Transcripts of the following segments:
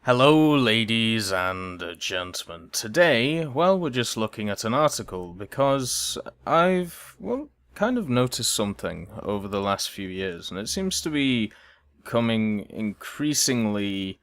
Hello, ladies and gentlemen. Today, we're just looking at an article because I've kind of noticed something over the last few years, and it seems to be coming increasingly.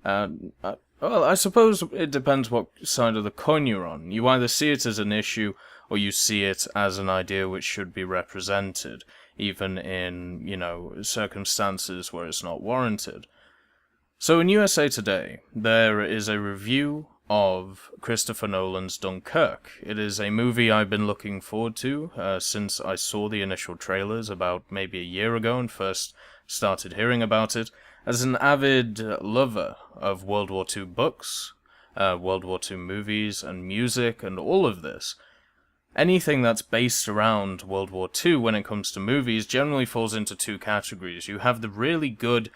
I suppose it depends what side of the coin you're on. You either see it as an issue, or you see it as an idea which should be represented, even in, circumstances where it's not warranted. So in USA Today, there is a review of Christopher Nolan's Dunkirk. It is a movie I've been looking forward to since I saw the initial trailers about maybe a year ago and first started hearing about it. As an avid lover of World War II books, World War II movies and music and all of this, anything that's based around World War II when it comes to movies generally falls into two categories. You have the really good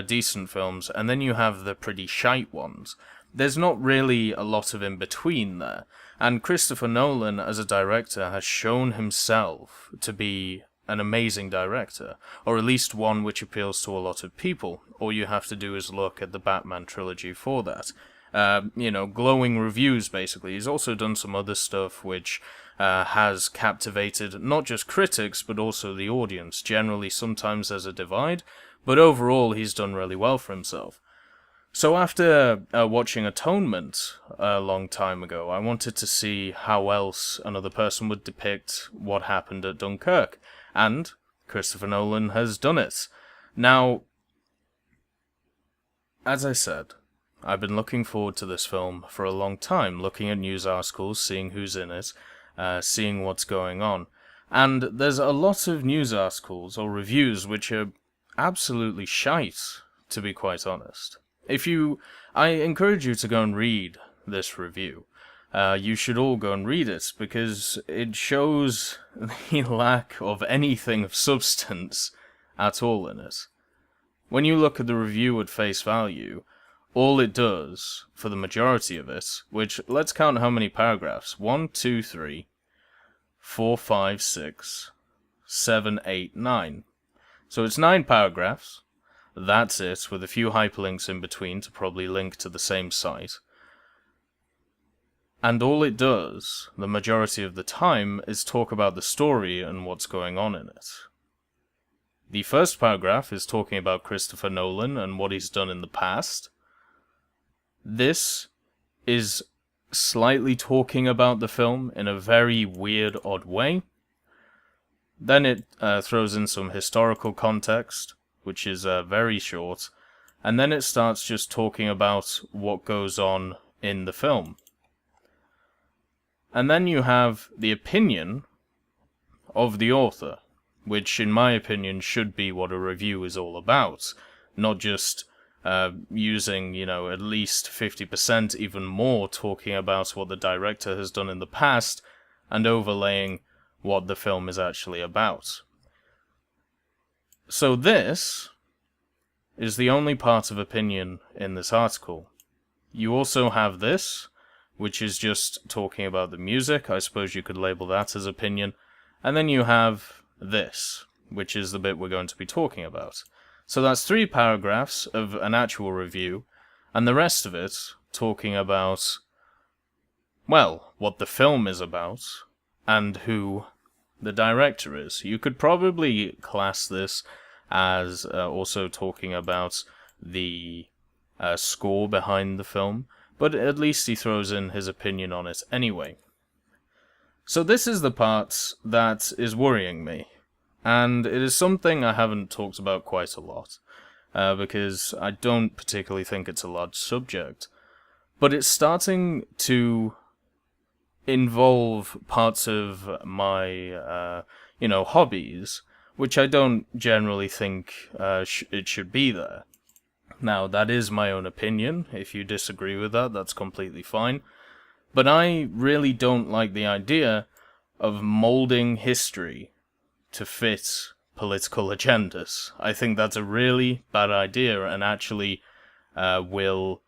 decent films, and then you have the pretty shite ones. There's not really a lot of in between there, and Christopher Nolan as a director has shown himself to be an amazing director, or at least one which appeals to a lot of people. All you have to do is look at the Batman trilogy for that. Glowing reviews, basically. He's also done some other stuff which has captivated not just critics, but also the audience. Generally, sometimes there's a divide, but overall, he's done really well for himself. So after watching Atonement a long time ago, I wanted to see how else another person would depict what happened at Dunkirk. And Christopher Nolan has done it. Now, as I said, I've been looking forward to this film for a long time, looking at news articles, seeing who's in it, seeing what's going on. And there's a lot of news articles or reviews which are absolutely shite, to be quite honest. I encourage you to go and read this review. You should all go and read it, because it shows the lack of anything of substance at all in it. When you look at the review at face value, all it does, for the majority of it, which, let's count how many paragraphs. 1, 2, 3, 4, 5, 6, 7, 8, 9. So it's 9 paragraphs, that's it, with a few hyperlinks in between to probably link to the same site. And all it does, the majority of the time, is talk about the story and what's going on in it. The first paragraph is talking about Christopher Nolan and what he's done in the past. This is slightly talking about the film in a very weird, odd way. Then it throws in some historical context, which is very short, and then it starts just talking about what goes on in the film. And then you have the opinion of the author, which in my opinion should be what a review is all about, not just using, at least 50%, even more, talking about what the director has done in the past, and overlaying what the film is actually about. So this is the only part of opinion in this article. You also have this, which is just talking about the music. I suppose you could label that as opinion. And then you have this, which is the bit we're going to be talking about. So that's 3 paragraphs of an actual review, and the rest of it talking about, what the film is about, and who the director is. You could probably class this as also talking about the score behind the film, but at least he throws in his opinion on it anyway. So this is the part that is worrying me, and it is something I haven't talked about quite a lot, because I don't particularly think it's a large subject, but it's starting to involve parts of my, hobbies, which I don't generally think it should be there. Now, that is my own opinion. If you disagree with that, that's completely fine. But I really don't like the idea of molding history to fit political agendas. I think that's a really bad idea, and actually will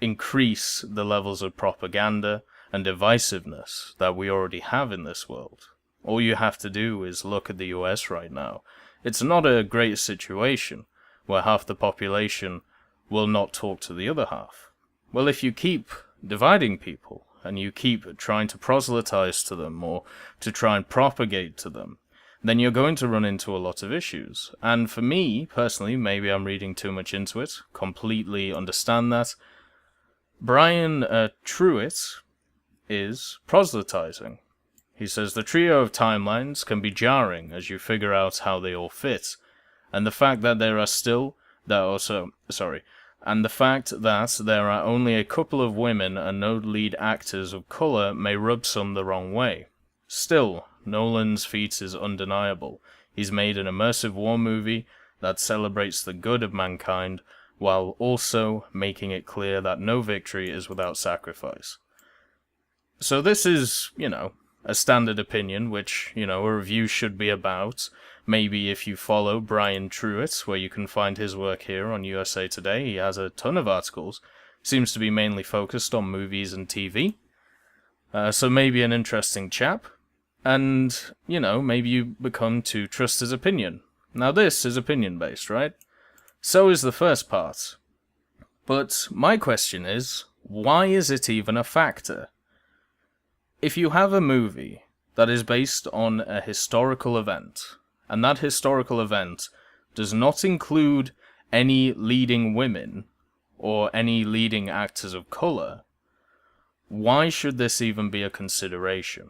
increase the levels of propaganda and divisiveness that we already have in this world. All you have to do is look at the US right now. It's not a great situation, where half the population will not talk to the other half. Well, if you keep dividing people, and you keep trying to proselytize to them, or to try and propagate to them, then you're going to run into a lot of issues. And for me, personally, maybe I'm reading too much into it, completely understand that. Brian Truitt is proselytizing. He says the trio of timelines can be jarring as you figure out how they all fit, and the fact that there are only a couple of women and no lead actors of color may rub some the wrong way. Still, Nolan's feat is undeniable. He's made an immersive war movie that celebrates the good of mankind, while also making it clear that no victory is without sacrifice. So this is, a standard opinion, which, a review should be about. Maybe if you follow Brian Truitt, where you can find his work here on USA Today, he has a ton of articles. Seems to be mainly focused on movies and TV. So maybe an interesting chap. And, maybe you become to trust his opinion. Now this is opinion-based, right? So is the first part. But my question is, why is it even a factor? If you have a movie that is based on a historical event, and that historical event does not include any leading women or any leading actors of color, why should this even be a consideration?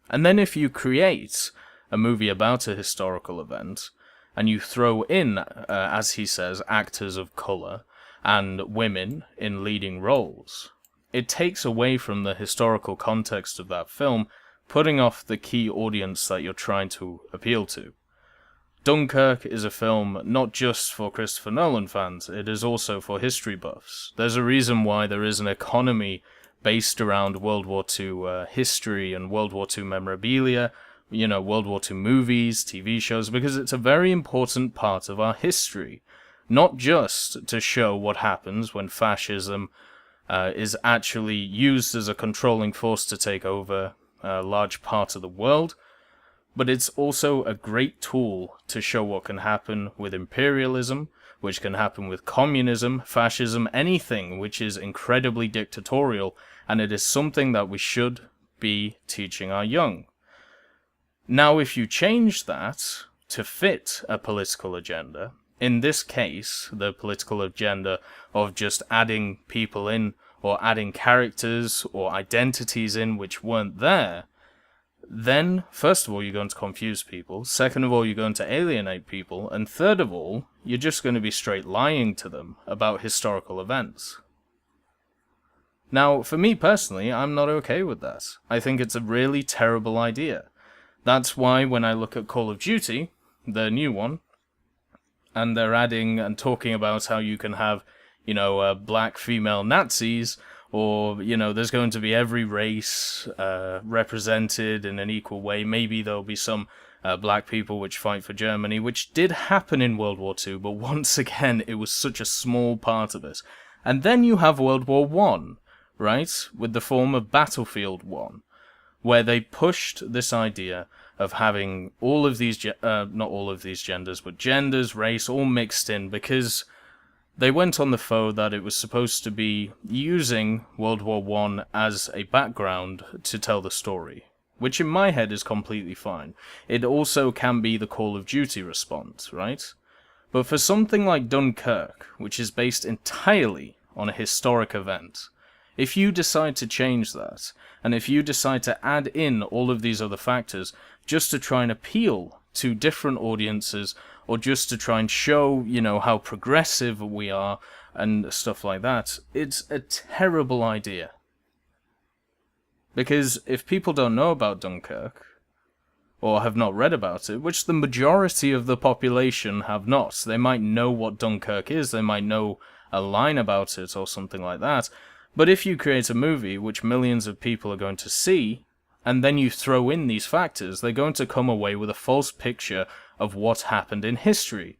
And then if you create a movie about a historical event, and you throw in, as he says, actors of color and women in leading roles, it takes away from the historical context of that film, putting off the key audience that you're trying to appeal to. Dunkirk is a film not just for Christopher Nolan fans, it is also for history buffs. There's a reason why there is an economy based around World War II history and World War II memorabilia, World War II movies, TV shows, because it's a very important part of our history. Not just to show what happens when fascism is actually used as a controlling force to take over a large part of the world, but it's also a great tool to show what can happen with imperialism, which can happen with communism, fascism, anything which is incredibly dictatorial, and it is something that we should be teaching our young. Now, if you change that to fit a political agenda, in this case, the political agenda of just adding people in, or adding characters or identities in which weren't there, then, first of all, you're going to confuse people, second of all, you're going to alienate people, and third of all, you're just going to be straight lying to them about historical events. Now, for me personally, I'm not okay with that. I think it's a really terrible idea. That's why when I look at Call of Duty, the new one, and they're adding and talking about how you can have, black female Nazis, or, there's going to be every race represented in an equal way. Maybe there'll be some black people which fight for Germany, which did happen in World War II, but once again, it was such a small part of it. And then you have World War I, right, with the form of Battlefield 1, where they pushed this idea of having all of these, not all of these genders, but genders, race, all mixed in, because they went on the faux that it was supposed to be using World War I as a background to tell the story, which in my head is completely fine. It also can be the Call of Duty response, right? But for something like Dunkirk, which is based entirely on a historic event, if you decide to change that, and if you decide to add in all of these other factors just to try and appeal to different audiences, or just to try and show, how progressive we are, and stuff like that, it's a terrible idea. Because if people don't know about Dunkirk, or have not read about it, which the majority of the population have not, they might know what Dunkirk is, they might know a line about it, or something like that, but if you create a movie which millions of people are going to see, and then you throw in these factors, they're going to come away with a false picture of what happened in history.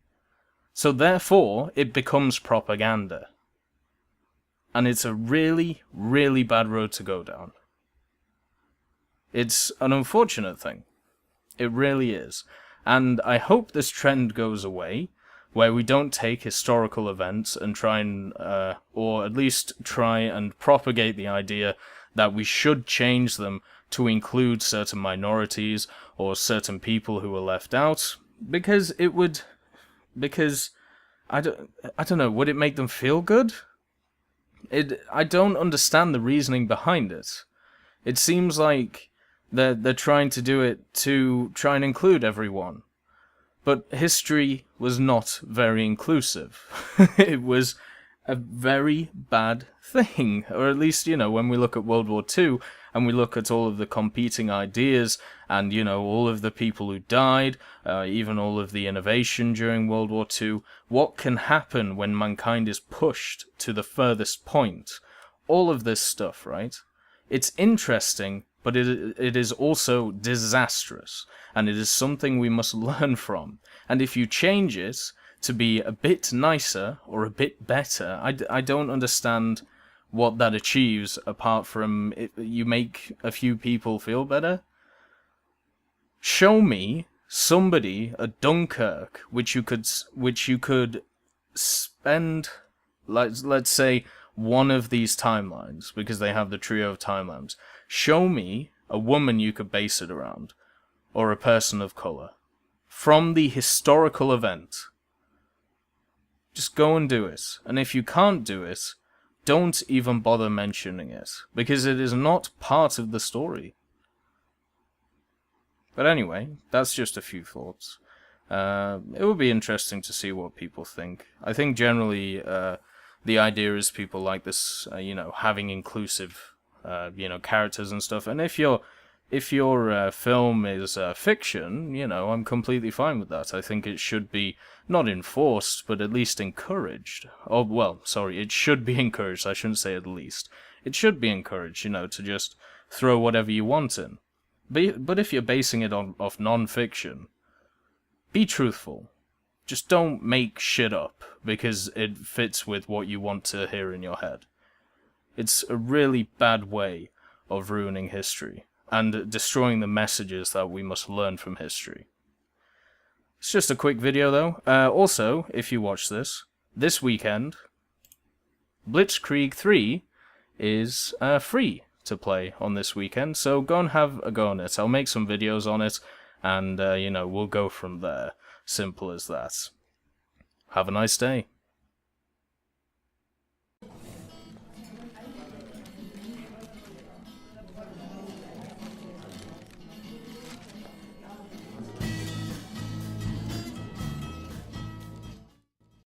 So therefore, it becomes propaganda. And it's a really, really bad road to go down. It's an unfortunate thing. It really is. And I hope this trend goes away, where we don't take historical events and try and, or at least try and propagate the idea that we should change them to include certain minorities or certain people who were left out, because I don't know, would it make them feel good? I don't understand the reasoning behind it. It seems like they're trying to do it to try and include everyone. But history was not very inclusive. It was a very bad thing. Or at least, when we look at World War II and we look at all of the competing ideas and, all of the people who died, even all of the innovation during World War II, what can happen when mankind is pushed to the furthest point? All of this stuff, right? It's interesting, but it is also disastrous, and it is something we must learn from. And if you change it to be a bit nicer or a bit better, I don't understand what that achieves apart from you make a few people feel better. Show me somebody at Dunkirk which you could spend, let's say, one of these timelines, because they have the trio of timelines. Show me a woman you could base it around, or a person of color, from the historical event. Just go and do it. And if you can't do it, don't even bother mentioning it, because it is not part of the story. But anyway, that's just a few thoughts. It would be interesting to see what people think. I think generally the idea is people like this, having inclusive, characters and stuff. And if your film is fiction, I'm completely fine with that. I think it should be not enforced, but at least encouraged. Oh, well, sorry, it should be encouraged. I shouldn't say at least. It should be encouraged, to just throw whatever you want in. But if you're basing it off non-fiction, be truthful. Just don't make shit up because it fits with what you want to hear in your head. It's a really bad way of ruining history and destroying the messages that we must learn from history. It's just a quick video though. Also, if you watch this weekend, Blitzkrieg 3 is free to play on this weekend, so go and have a go on it. I'll make some videos on it, and we'll go from there. Simple as that. Have a nice day.